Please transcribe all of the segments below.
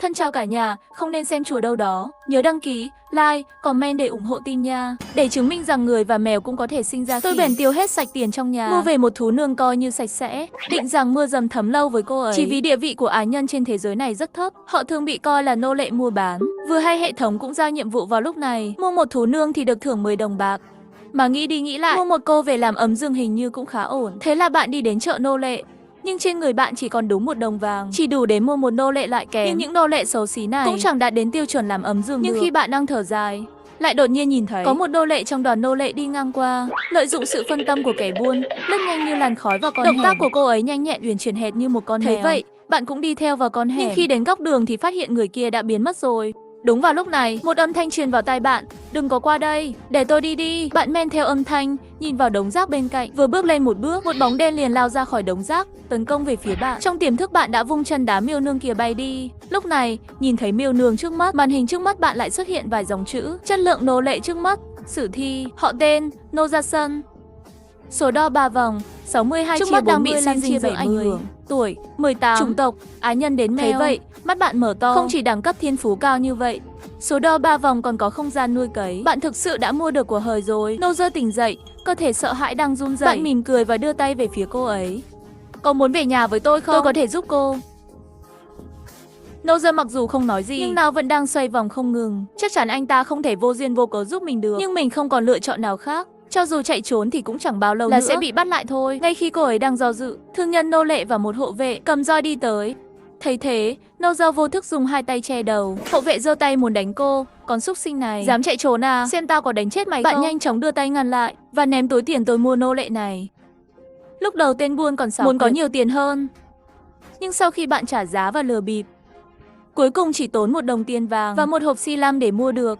Thân chào cả nhà, không nên xem chùa đâu đó. Nhớ đăng ký, like, comment để ủng hộ team nha. Để chứng minh rằng người và mèo cũng có thể sinh ra. Tôi bèn tiêu hết sạch tiền trong nhà, mua về một thú nương coi như sạch sẽ. Định rằng mưa dầm thấm lâu với cô ấy. Chỉ vì địa vị của ái nhân trên thế giới này rất thấp, họ thường bị coi là nô lệ mua bán. Vừa hay hệ thống cũng giao nhiệm vụ vào lúc này, mua một thú nương thì được thưởng 10 đồng bạc. Mà nghĩ đi nghĩ lại, mua một cô về làm ấm giường hình như cũng khá ổn. Thế là bạn đi đến chợ nô lệ. Nhưng trên người bạn chỉ còn đúng 1 đồng vàng, chỉ đủ để mua một nô lệ lại kém. Nhưng những nô lệ xấu xí này cũng chẳng đạt đến tiêu chuẩn làm ấm giường. Nhưng khi bạn đang thở dài, lại đột nhiên nhìn thấy có một nô lệ trong đoàn nô lệ đi ngang qua, lợi dụng sự phân tâm của kẻ buôn, lướt nhanh như làn khói vào con hẻm. Động tác của cô ấy nhanh nhẹn uyển chuyển hệt như một con heo. Thấy vậy, bạn cũng đi theo vào con hẻm. Nhưng khi đến góc đường thì phát hiện người kia đã biến mất rồi. Đúng vào lúc này, một âm thanh truyền vào tai bạn, đừng có qua đây, để tôi đi đi. Bạn men theo âm thanh, nhìn vào đống rác bên cạnh, vừa bước lên một bước, một bóng đen liền lao ra khỏi đống rác, tấn công về phía bạn. Trong tiềm thức bạn đã vung chân đá miêu nương kia bay đi. Lúc này, nhìn thấy miêu nương trước mắt, màn hình trước mắt bạn lại xuất hiện vài dòng chữ, chất lượng nô lệ trước mắt, sử thi, họ tên, Nô Gia Sân, số đo 3 vòng, 62 trước mắt đang bị xin chia bởi ảnh hưởng, tuổi 18, chủng tộc ái nhân đến mèo. Thấy vậy, mắt bạn mở to, không chỉ đẳng cấp thiên phú cao như vậy, số đo 3 vòng còn có không gian nuôi cấy. Bạn thực sự đã mua được của hời rồi. Nô Gia tỉnh dậy, cơ thể sợ hãi đang run rẩy. Bạn mỉm cười và đưa tay về phía cô ấy. Có muốn về nhà với tôi không? Tôi có thể giúp cô. Nô Gia mặc dù không nói gì, nhưng nào vẫn đang xoay vòng không ngừng. Chắc chắn anh ta không thể vô duyên vô cớ giúp mình được, nhưng mình không còn lựa chọn nào khác. Cho dù chạy trốn thì cũng chẳng bao lâu nữa sẽ bị bắt lại thôi. Ngay khi cô ấy đang do dự, thương nhân nô lệ và một hộ vệ cầm roi đi tới. Thấy thế, Nô Gia vô thức dùng 2 tay che đầu. Hộ vệ giơ tay muốn đánh cô. Con súc sinh này, dám chạy trốn à? Xem tao có đánh chết mày không? Bạn nhanh chóng đưa tay ngăn lại và ném túi tiền tôi mua nô lệ này. Lúc đầu tên buôn còn xảo muốn có nhiều tiền hơn, nhưng sau khi bạn trả giá và lừa bịp, cuối cùng chỉ tốn 1 đồng tiền vàng và một hộp xi lam để mua được,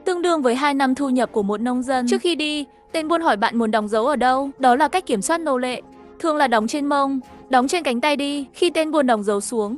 tương đương với 2 năm thu nhập của một nông dân. Trước khi đi, tên buôn hỏi bạn muốn đóng dấu ở đâu. Đó là cách kiểm soát nô lệ, thường là đóng trên mông, đóng trên cánh tay đi. Khi tên buôn đóng dấu xuống,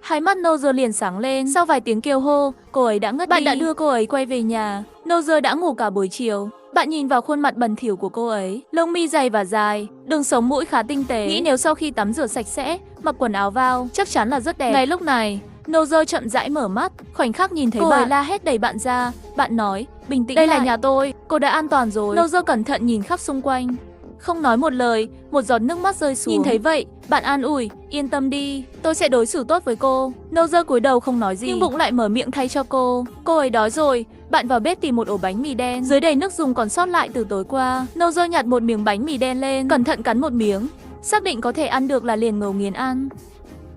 hai mắt Nô Gia liền sáng lên. Sau vài tiếng kêu hô, cô ấy đã ngất đi. Bạn đã đưa cô ấy quay về nhà. Nô Gia đã ngủ cả buổi chiều. Bạn nhìn vào khuôn mặt bẩn thỉu của cô ấy, lông mi dày và dài, đường sống mũi khá tinh tế. Nghĩ nếu sau khi tắm rửa sạch sẽ, mặc quần áo vào, chắc chắn là rất đẹp. Ngay lúc này, Nô Gia chậm rãi mở mắt, khoảnh khắc nhìn thấy cô ấy la hét đẩy bạn ra. Bạn nói, bình tĩnh lại. Đây là nhà tôi, cô đã an toàn rồi. Nô Gia cẩn thận nhìn khắp xung quanh, không nói một lời, một giọt nước mắt rơi xuống. Nhìn thấy vậy, bạn an ủi, yên tâm đi, tôi sẽ đối xử tốt với cô. Nô Gia cúi đầu không nói gì, nhưng bụng lại mở miệng thay cho cô. Cô ấy đói rồi. Bạn vào bếp tìm một ổ bánh mì đen, dưới đầy nước dùng còn sót lại từ tối qua. Nô Gia nhặt một miếng bánh mì đen lên, cẩn thận cắn một miếng, xác định có thể ăn được là liền ngấu nghiến ăn.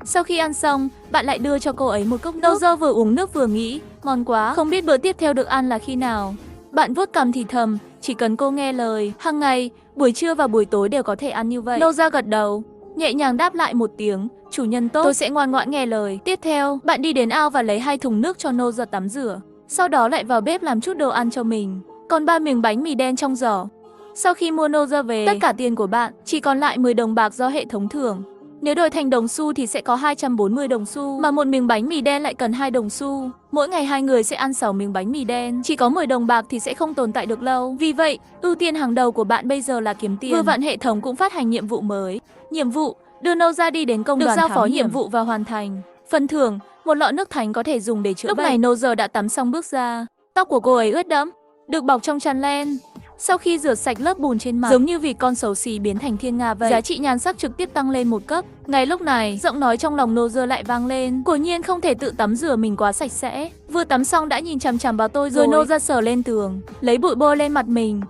Sau khi ăn xong, bạn lại đưa cho cô ấy một cốc nước. Nô Gia vừa uống nước vừa nghĩ, ngon quá, không biết bữa tiếp theo được ăn là khi nào. Bạn vuốt cằm thì thầm, chỉ cần cô nghe lời, hàng ngày, buổi trưa và buổi tối đều có thể ăn như vậy. Nô Gia gật đầu, nhẹ nhàng đáp lại một tiếng, chủ nhân tốt, tôi sẽ ngoan ngoãn nghe lời. Tiếp theo, bạn đi đến ao và lấy 2 thùng nước cho Nô Gia tắm rửa. Sau đó lại vào bếp làm chút đồ ăn cho mình. Còn 3 miếng bánh mì đen trong giỏ. Sau khi mua Nô Gia về, tất cả tiền của bạn chỉ còn lại 10 đồng bạc do hệ thống thưởng. Nếu đổi thành đồng xu thì sẽ có 240 đồng xu, mà một miếng bánh mì đen lại cần 2 đồng xu. Mỗi ngày 2 người sẽ ăn 6 miếng bánh mì đen, chỉ có 10 đồng bạc thì sẽ không tồn tại được lâu. Vì vậy, ưu tiên hàng đầu của bạn bây giờ là kiếm tiền. Vừa vặn hệ thống cũng phát hành nhiệm vụ mới. Nhiệm vụ, đưa Nô Gia đi đến công đoàn giao phó nhiệm vụ và hoàn thành. Phần thưởng, một lọ nước thánh có thể dùng để chữa bệnh. Lúc này Nô Gia đã tắm xong bước ra. Tóc của cô ấy ướt đẫm, được bọc trong chăn len. Sau khi rửa sạch lớp bùn trên mặt, giống như vì con xấu xí biến thành thiên nga vậy, giá trị nhan sắc trực tiếp tăng lên 1 cấp. Ngay lúc này, giọng nói trong lòng Nô Gia lại vang lên. Quả nhiên không thể tự tắm rửa mình quá sạch sẽ. Vừa tắm xong đã nhìn chằm chằm vào tôi rồi. Nô Gia sờ lên tường, lấy bụi bôi lên mặt mình.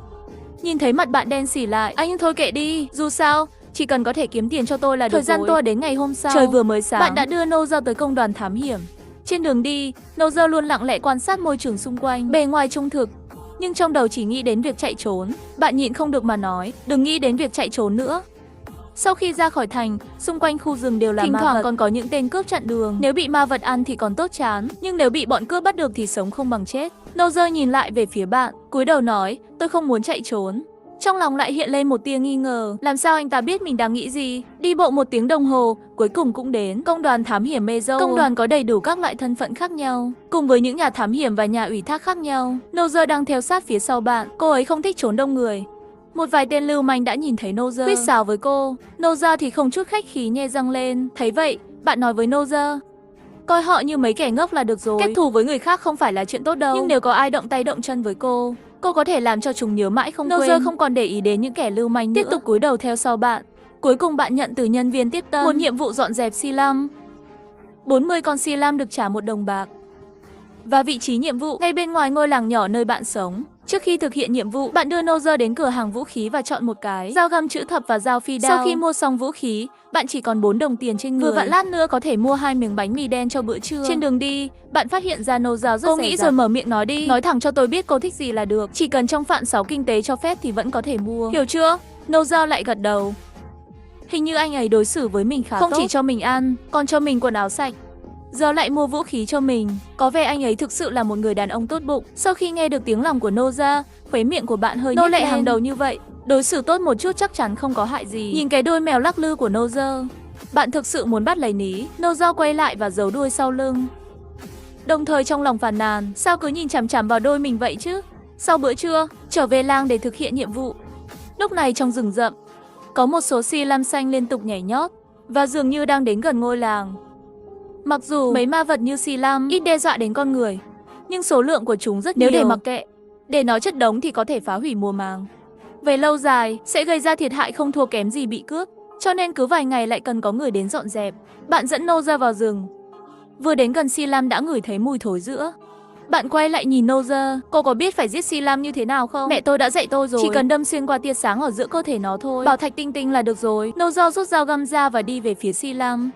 Nhìn thấy mặt bạn đen xỉ lại, anh thôi kệ đi, dù sao chỉ cần có thể kiếm tiền cho tôi là được rồi. Thời gian tour đến ngày hôm sau, trời vừa mới sáng, bạn đã đưa Nô Gia tới công đoàn thám hiểm. Trên đường đi, Nô Gia luôn lặng lẽ quan sát môi trường xung quanh, bề ngoài trung thực, nhưng trong đầu chỉ nghĩ đến việc chạy trốn. Bạn nhịn không được mà nói, đừng nghĩ đến việc chạy trốn nữa. Sau khi ra khỏi thành, xung quanh khu rừng đều là ma vật. Thỉnh thoảng còn có những tên cướp chặn đường. Nếu bị ma vật ăn thì còn tốt chán, nhưng nếu bị bọn cướp bắt được thì sống không bằng chết. Nô Gia nhìn lại về phía bạn, cúi đầu nói, tôi không muốn chạy trốn. Trong lòng lại hiện lên một tia nghi ngờ, làm sao anh ta biết mình đang nghĩ gì? Đi bộ 1 tiếng đồng hồ, cuối cùng cũng đến công đoàn thám hiểm Mezo. Công đoàn có đầy đủ các loại thân phận khác nhau, cùng với những nhà thám hiểm và nhà ủy thác khác nhau. Nô Gia đang theo sát phía sau bạn, cô ấy không thích trốn đông người. Một vài tên lưu manh đã nhìn thấy Nô Gia, huýt sáo với cô. Nô Gia thì không chút khách khí nhe răng lên. Thấy vậy, bạn nói với Nô Gia, Coi họ như mấy kẻ ngốc là được rồi. Kết thù với người khác không phải là chuyện tốt đâu. Nhưng nếu có ai động tay động chân với cô có thể làm cho chúng nhớ mãi không quên. Nozer không còn để ý đến những kẻ lưu manh nữa. Tiếp tục cúi đầu theo sau bạn. Cuối cùng bạn nhận từ nhân viên tiếp tân một nhiệm vụ dọn dẹp xi lăm. 40 con xi lăm được trả 1 đồng bạc. Và vị trí nhiệm vụ ngay bên ngoài ngôi làng nhỏ nơi bạn sống. Trước khi thực hiện nhiệm vụ, bạn đưa Nozer đến cửa hàng vũ khí và chọn một cái dao găm chữ thập và dao phi đao. Sau khi mua xong vũ khí, bạn chỉ còn 4 đồng tiền trên người. Vừa vặn lát nữa có thể mua 2 miếng bánh mì đen cho bữa trưa. Trên đường đi, bạn phát hiện ra Nozer rất cô nghĩ rồi mở miệng nói đi. Nói thẳng cho tôi biết cô thích gì là được. Chỉ cần trong phạm 6 kinh tế cho phép thì vẫn có thể mua. Hiểu chưa? Nozer lại gật đầu. Hình như anh ấy đối xử với mình khá tốt. Không chỉ cho mình ăn, còn cho mình quần áo sạch. Giờ lại mua vũ khí cho mình. Có vẻ anh ấy thực sự là một người đàn ông tốt bụng. Sau khi nghe được tiếng lòng của Nozer, khóe miệng của bạn hơi nhếch lên. Nô lệ hàng đầu như vậy, đối xử tốt một chút chắc chắn không có hại gì. Nhìn cái đôi mèo lắc lư của Nozer, bạn thực sự muốn bắt lấy ní. Nozer quay lại và giấu đuôi sau lưng. Đồng thời trong lòng phàn nàn, sao cứ nhìn chằm chằm vào đôi mình vậy chứ? Sau bữa trưa, trở về làng để thực hiện nhiệm vụ. Lúc này trong rừng rậm, có một số xi lăm xanh liên tục nhảy nhót và dường như đang đến gần ngôi làng. Mặc dù mấy ma vật như xi lăm ít đe dọa đến con người, nhưng số lượng của chúng rất nhiều. Nếu để mặc kệ, để nó chất đống thì có thể phá hủy mùa màng. Về lâu dài, sẽ gây ra thiệt hại không thua kém gì bị cướp. Cho nên cứ vài ngày lại cần có người đến dọn dẹp. Bạn dẫn Nozer vào rừng. Vừa đến gần xi lăm đã ngửi thấy mùi thối rữa. Bạn quay lại nhìn Nozer. Cô có biết phải giết xi lăm như thế nào không? Mẹ tôi đã dạy tôi rồi. Chỉ cần đâm xuyên qua tia sáng ở giữa cơ thể nó thôi. Bảo thạch tinh tinh là được rồi. Nozer rút dao găm ra và đi về phía xi lăm.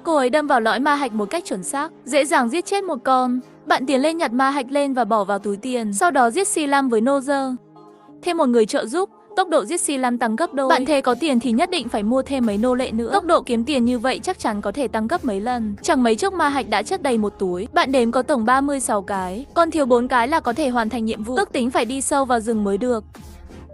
Cô ấy đâm vào lõi ma hạch một cách chuẩn xác, dễ dàng giết chết một con. Bạn tiến lên nhặt ma hạch lên và bỏ vào túi tiền, sau đó giết xi lăm với Nozer. Thêm một người trợ giúp, tốc độ giết xi lăm tăng gấp đôi. Bạn thề có tiền thì nhất định phải mua thêm mấy nô lệ nữa. Tốc độ kiếm tiền như vậy chắc chắn có thể tăng gấp mấy lần. Chẳng mấy chốc ma hạch đã chất đầy một túi. Bạn đếm có tổng 36 cái, còn thiếu 4 cái là có thể hoàn thành nhiệm vụ. Ước tính phải đi sâu vào rừng mới được.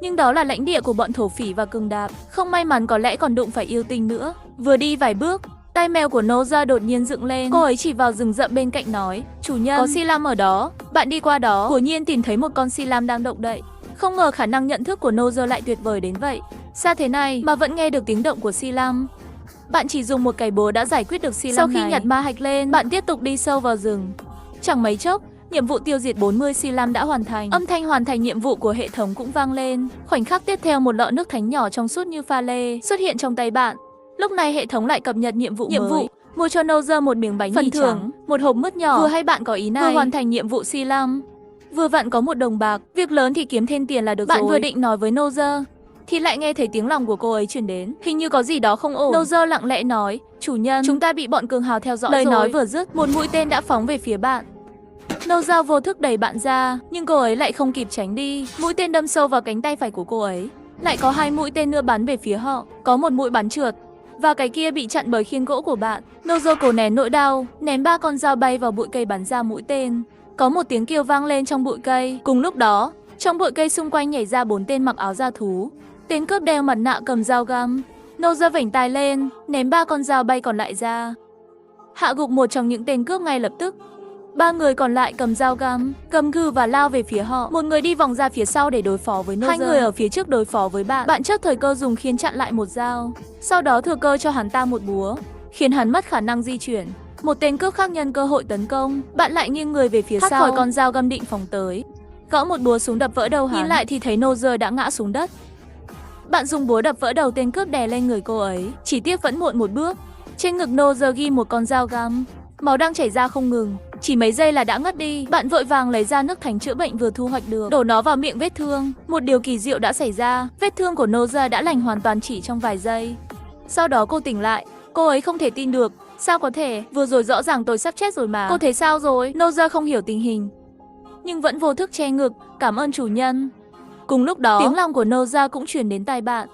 Nhưng đó là lãnh địa của bọn thổ phỉ và cường đạp. Không may mắn có lẽ còn đụng phải yêu tinh nữa. Vừa đi vài bước, tai mèo của Nozer đột nhiên dựng lên. Cô ấy chỉ vào rừng rậm bên cạnh nói, chủ nhân, có xi lăm ở đó. Bạn đi qua đó, quả nhiên tìm thấy một con xi lăm đang động đậy. Không ngờ khả năng nhận thức của Nozer lại tuyệt vời đến vậy. Xa thế này mà vẫn nghe được tiếng động của xi lăm. Bạn chỉ dùng một cái búa đã giải quyết được xi lăm này. Sau khi nhặt ma hạch lên, bạn tiếp tục đi sâu vào rừng. Chẳng mấy chốc, nhiệm vụ tiêu diệt 40 xi lăm đã hoàn thành. Âm thanh hoàn thành nhiệm vụ của hệ thống cũng vang lên. Khoảnh khắc tiếp theo một lọ nước thánh nhỏ trong suốt như pha lê xuất hiện trong tay bạn. Lúc này hệ thống lại cập nhật nhiệm vụ mới. Mua cho Nozer một miếng bánh mì trắng, một hộp mứt nhỏ. Vừa hay bạn có ý này, vừa hoàn thành nhiệm vụ xi lăm, vừa vặn có 1 đồng bạc. Việc lớn thì kiếm thêm tiền là được rồi. Bạn vừa định nói với Nozer thì lại nghe thấy tiếng lòng của cô ấy truyền đến. Hình như có gì đó không ổn. Nozer lặng lẽ nói, chủ nhân, chúng ta bị bọn cường hào theo dõi rồi. Lời nói vừa dứt, một mũi tên đã phóng về phía bạn. Nozer vô thức đẩy bạn ra, nhưng cô ấy lại không kịp tránh đi. Mũi tên đâm sâu vào cánh tay phải của cô ấy. Lại có 2 mũi tên nữa bắn về phía họ. Có một mũi bắn trượt và cái kia bị chặn bởi khiên gỗ của bạn. Nozer cố nén nỗi đau, ném 3 con dao bay vào bụi cây bắn ra mũi tên. Có một tiếng kêu vang lên trong bụi cây. Cùng lúc đó, trong bụi cây xung quanh nhảy ra 4 tên mặc áo da thú. Tên cướp đeo mặt nạ cầm dao găm. Nozer vểnh tai lên, ném 3 con dao bay còn lại ra, hạ gục một trong những tên cướp ngay lập tức. 3 người còn lại cầm dao găm, cầm gươm và lao về phía họ. Một người đi vòng ra phía sau để đối phó với Nozer. 2 người ở phía trước đối phó với bạn. Bạn chớp thời cơ dùng khiên chặn lại một dao, sau đó thừa cơ cho hắn ta một búa, khiến hắn mất khả năng di chuyển. Một tên cướp khác nhân cơ hội tấn công. Bạn lại nghiêng người về phía sau, thoát khỏi con dao găm định phóng tới, gõ một búa súng đập vỡ đầu hắn. Nhìn lại thì thấy Nozer đã ngã xuống đất. Bạn dùng búa đập vỡ đầu tên cướp đè lên người cô ấy. Chỉ tiếc vẫn muộn một bước. Trên ngực Nozer ghi một con dao găm, máu đang chảy ra không ngừng. Chỉ mấy giây là đã ngất đi. Bạn vội vàng lấy ra nước thánh chữa bệnh vừa thu hoạch được, đổ nó vào miệng vết thương. Một điều kỳ diệu đã xảy ra. Vết thương của Nozer đã lành hoàn toàn chỉ trong vài giây. Sau đó cô tỉnh lại. Cô ấy không thể tin được. Sao có thể? Vừa rồi rõ ràng tôi sắp chết rồi mà. Cô thấy sao rồi? Nozer không hiểu tình hình, nhưng vẫn vô thức che ngực. Cảm ơn chủ nhân. Cùng lúc đó, tiếng lòng của Nozer cũng truyền đến tai bạn.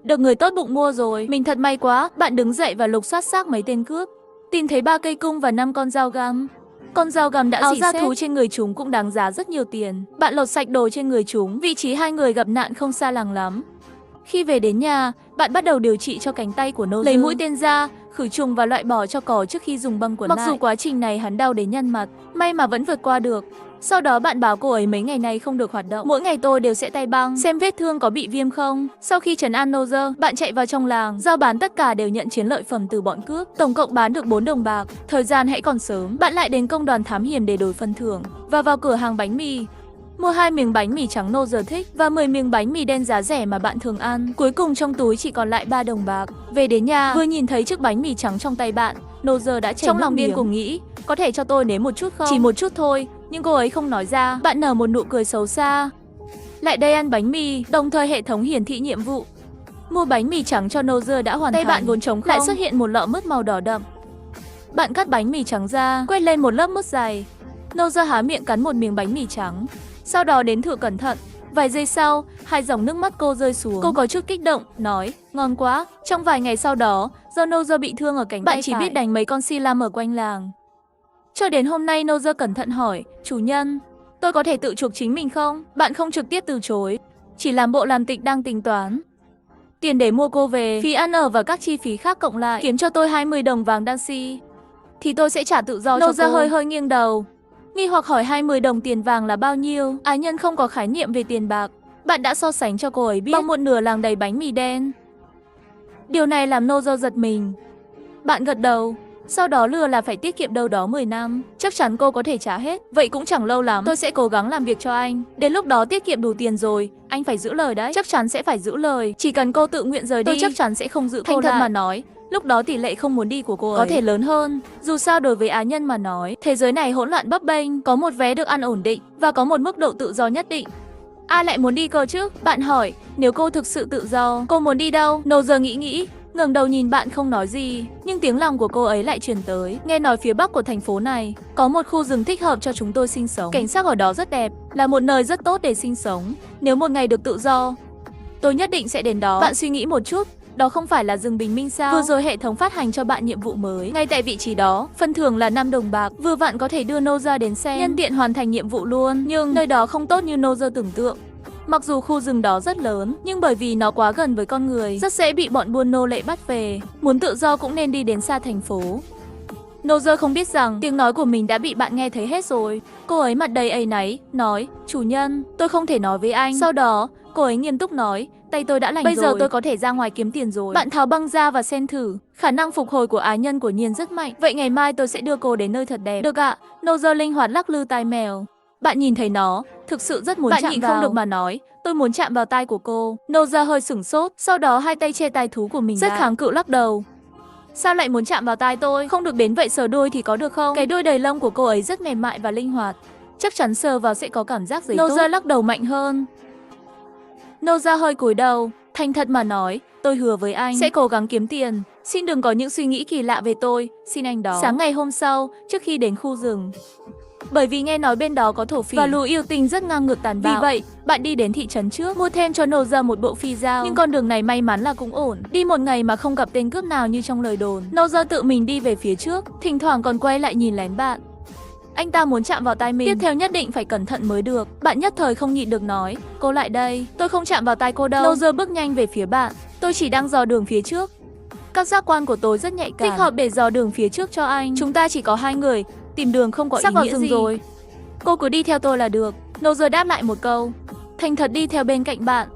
Được người tốt bụng mua rồi. Mình thật may quá. Bạn đứng dậy và lục soát xác mấy tên cướp. Tìm thấy 3 cây cung và 5 con dao găm. Con dao găm đã dỉ sét. Thú trên người chúng cũng đáng giá rất nhiều tiền. Bạn lột sạch đồ trên người chúng. Vị trí 2 người gặp nạn không xa làng lắm. Khi về đến nhà, bạn bắt đầu điều trị cho cánh tay của Nozer. Lấy mũi tên ra, khử trùng và loại bỏ cho cỏ trước khi dùng băng quấn lại. Mặc dù quá trình này hắn đau đến nhăn mặt, may mà vẫn vượt qua được. Sau đó bạn báo cô ấy mấy ngày nay không được hoạt động. Mỗi ngày tôi đều sẽ tay băng, xem vết thương có bị viêm không. Sau khi trấn an Nozer, bạn chạy vào trong làng, giao bán tất cả đều nhận chiến lợi phẩm từ bọn cướp. Tổng cộng bán được 4 đồng bạc. Thời gian hãy còn sớm, bạn lại đến công đoàn thám hiểm để đổi phần thưởng và vào cửa hàng bánh mì. Mua 2 miếng bánh mì trắng Nozer thích và 10 miếng bánh mì đen giá rẻ mà bạn thường ăn. Cuối cùng trong túi chỉ còn lại 3 đồng bạc. Về đến nhà, vừa nhìn thấy chiếc bánh mì trắng trong tay bạn, Nozer đã chảy trong lòng điên cuồng nghĩ, có thể cho tôi nếm một chút không? Chỉ một chút thôi, nhưng cô ấy không nói ra. Bạn nở một nụ cười xấu xa. Lại đây ăn bánh mì, đồng thời hệ thống hiển thị nhiệm vụ. Mua bánh mì trắng cho Nozer đã hoàn thành. Tay bạn vốn trống không, lại xuất hiện một lọ mứt màu đỏ đậm. Bạn cắt bánh mì trắng ra, quét lên một lớp mứt dày. Nozer há miệng cắn một miếng bánh mì trắng, sau đó đến thử cẩn thận. Vài giây sau, 2 dòng nước mắt cô rơi xuống. Cô có chút kích động, nói, ngon quá. Trong vài ngày sau đó, do Nozer bị thương ở cánh tay phải, bạn chỉ biết đánh mấy con si lam ở quanh làng. Cho đến hôm nay, Nozer cẩn thận hỏi, chủ nhân, tôi có thể tự chuộc chính mình không? Bạn không trực tiếp từ chối, chỉ làm bộ làm tịch đang tính toán. Tiền để mua cô về, phí ăn ở và các chi phí khác cộng lại, kiếm cho tôi 20 đồng vàng Dancy, thì tôi sẽ trả tự do cho cô. Nozer hơi nghiêng đầu, nghi hoặc hỏi 20 đồng tiền vàng là bao nhiêu. Ái nhân không có khái niệm về tiền bạc. Bạn đã so sánh cho cô ấy biết bằng một nửa làng đầy bánh mì đen. Điều này làm Nozer giật mình. Bạn gật đầu, sau đó lừa là phải tiết kiệm đâu đó 10 năm. Chắc chắn cô có thể trả hết. Vậy cũng chẳng lâu lắm, tôi sẽ cố gắng làm việc cho anh. Đến lúc đó tiết kiệm đủ tiền rồi, anh phải giữ lời đấy. Chắc chắn sẽ phải giữ lời. Chỉ cần cô tự nguyện rời đi, tôi chắc chắn sẽ không giữ cô lại. Thành thật mà nói, lúc đó tỷ lệ không muốn đi của cô ấy có thể lớn hơn. Dù sao đối với ái nhân mà nói, thế giới này hỗn loạn bấp bênh, có một vé được ăn ổn định và có một mức độ tự do nhất định. Ai lại muốn đi cơ chứ? Bạn hỏi, nếu cô thực sự tự do, cô muốn đi đâu? Nozer nghĩ, ngẩng đầu nhìn bạn không nói gì, nhưng tiếng lòng của cô ấy lại truyền tới. Nghe nói phía bắc của thành phố này có một khu rừng thích hợp cho chúng tôi sinh sống. Cảnh sắc ở đó rất đẹp, là một nơi rất tốt để sinh sống. Nếu một ngày được tự do, tôi nhất định sẽ đến đó. Bạn suy nghĩ một chút, đó không phải là rừng bình minh sao? Vừa rồi hệ thống phát hành cho bạn nhiệm vụ mới. Ngay tại vị trí đó, phần thưởng là 5 đồng bạc. Vừa vặn có thể đưa Nozer đến xem, nhân tiện hoàn thành nhiệm vụ luôn. Nhưng nơi đó không tốt như Nozer tưởng tượng. Mặc dù khu rừng đó rất lớn, nhưng bởi vì nó quá gần với con người, rất dễ bị bọn buôn nô lệ bắt về. Muốn tự do cũng nên đi đến xa thành phố. Nozer không biết rằng tiếng nói của mình đã bị bạn nghe thấy hết rồi. Cô ấy mặt đầy áy náy, nói, chủ nhân, tôi không thể nói với anh. Sau đó, cô ấy nghiêm túc nói, tay tôi đã lành rồi. Bây giờ tôi có thể ra ngoài kiếm tiền rồi. Bạn tháo băng ra và xem thử. Khả năng phục hồi của ái nhân của Nhiên rất mạnh. Vậy ngày mai tôi sẽ đưa cô đến nơi thật đẹp. Được ạ. Nozer linh hoạt lắc lư tai mèo. Bạn nhìn thấy nó, thực sự rất muốn chạm vào. Bạn nhịn không được mà nói, tôi muốn chạm vào tai của cô. Nozer hơi sửng sốt, sau đó hai tay che tai thú của mình rất kháng cự lắc đầu. Sao lại muốn chạm vào tai tôi? Không được đến vậy, sờ đuôi thì có được không? Cái đuôi đầy lông của cô ấy rất mềm mại và linh hoạt. Chắc chắn sờ vào sẽ có cảm giác gì tốt. Nozer lắc đầu mạnh hơn. Nozer hơi cúi đầu, thành thật mà nói, tôi hứa với anh sẽ cố gắng kiếm tiền. Xin đừng có những suy nghĩ kỳ lạ về tôi, xin anh đó. Sáng ngày hôm sau, trước khi đến khu rừng, bởi vì nghe nói bên đó có thổ phỉ và lũ yêu tinh rất ngang ngược tàn bạo, vì vậy bạn đi đến thị trấn trước, mua thêm cho Nozer một bộ phi dao. Nhưng con đường này may mắn là cũng ổn, đi một ngày mà không gặp tên cướp nào như trong lời đồn. Nozer tự mình đi về phía trước, thỉnh thoảng còn quay lại nhìn lén bạn. Anh ta muốn chạm vào tai mình, tiếp theo nhất định phải cẩn thận mới được. Bạn nhất thời không nhịn được nói, cô lại đây, tôi không chạm vào tai cô đâu. Nozer bước nhanh về phía bạn, tôi chỉ đang dò đường phía trước. Các giác quan của tôi rất nhạy cảm, thích hợp để dò đường phía trước cho anh. Chúng ta chỉ có 2 người, tìm đường không có ý nghĩa gì. Rồi. Cô cứ đi theo tôi là được. Nozer đáp lại một câu, thành thật đi theo bên cạnh bạn.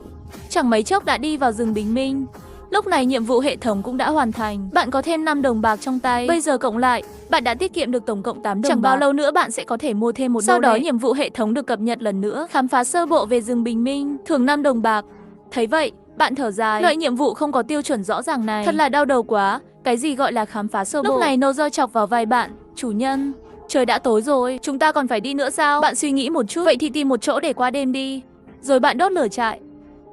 Chẳng mấy chốc đã đi vào rừng bình minh. Lúc này nhiệm vụ hệ thống cũng đã hoàn thành. Bạn có thêm 5 đồng bạc trong tay. Bây giờ cộng lại, bạn đã tiết kiệm được tổng cộng 8 đồng. Chẳng bao lâu nữa bạn sẽ có thể mua thêm một đô. Sau đó nhiệm vụ hệ thống được cập nhật lần nữa. Khám phá sơ bộ về rừng bình minh, thưởng 5 đồng bạc. Thấy vậy, bạn thở dài. Loại nhiệm vụ không có tiêu chuẩn rõ ràng này thật là đau đầu quá. Cái gì gọi là khám phá sơ bộ? Lúc này Nozer chọc vào vai bạn, chủ nhân, trời đã tối rồi, chúng ta còn phải đi nữa sao? Bạn suy nghĩ một chút, vậy thì tìm một chỗ để qua đêm đi. Rồi bạn đốt lửa trại.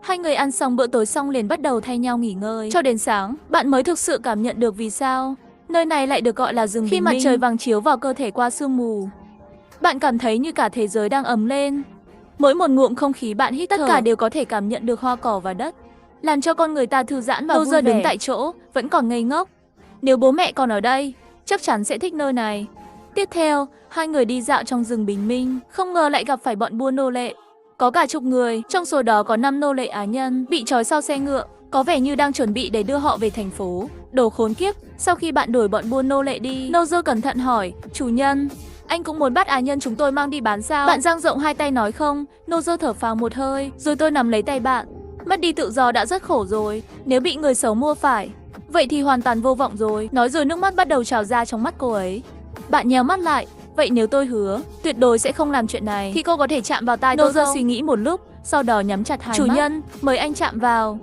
Hai người ăn xong bữa tối xong liền bắt đầu thay nhau nghỉ ngơi. Cho đến sáng, bạn mới thực sự cảm nhận được vì sao nơi này lại được gọi là rừng bình minh. Khi mặt trời vàng chiếu vào cơ thể qua sương mù, bạn cảm thấy như cả thế giới đang ấm lên. Mỗi một ngụm không khí bạn hít, tất cả đều có thể cảm nhận được hoa cỏ và đất, làm cho con người ta thư giãn và vui vẻ. Nozer đứng tại chỗ, vẫn còn ngây ngốc. Nếu bố mẹ còn ở đây, chắc chắn sẽ thích nơi này. Tiếp theo, hai người đi dạo trong rừng bình minh, không ngờ lại gặp phải bọn buôn nô lệ. Có cả chục người, trong số đó có 5 nô lệ ái nhân, bị trói sau xe ngựa, có vẻ như đang chuẩn bị để đưa họ về thành phố. Đồ khốn kiếp, sau khi bạn đuổi bọn buôn nô lệ đi, Nozer cẩn thận hỏi, chủ nhân, Anh cũng muốn bắt á nhân chúng tôi mang đi bán sao? Bạn dang rộng hai tay nói không. Nozo thở phào một hơi, rồi tôi nắm lấy tay bạn. Mất đi tự do đã rất khổ rồi, nếu bị người xấu mua phải, vậy thì hoàn toàn vô vọng rồi. Nói rồi nước mắt bắt đầu trào ra trong mắt cô ấy. Bạn nheo mắt lại. Vậy nếu tôi hứa, tuyệt đối sẽ không làm chuyện này, thì cô có thể chạm vào tai tôi không? Nozo suy nghĩ một lúc, sau đó nhắm chặt hai mắt. Chủ nhân, mời anh chạm vào.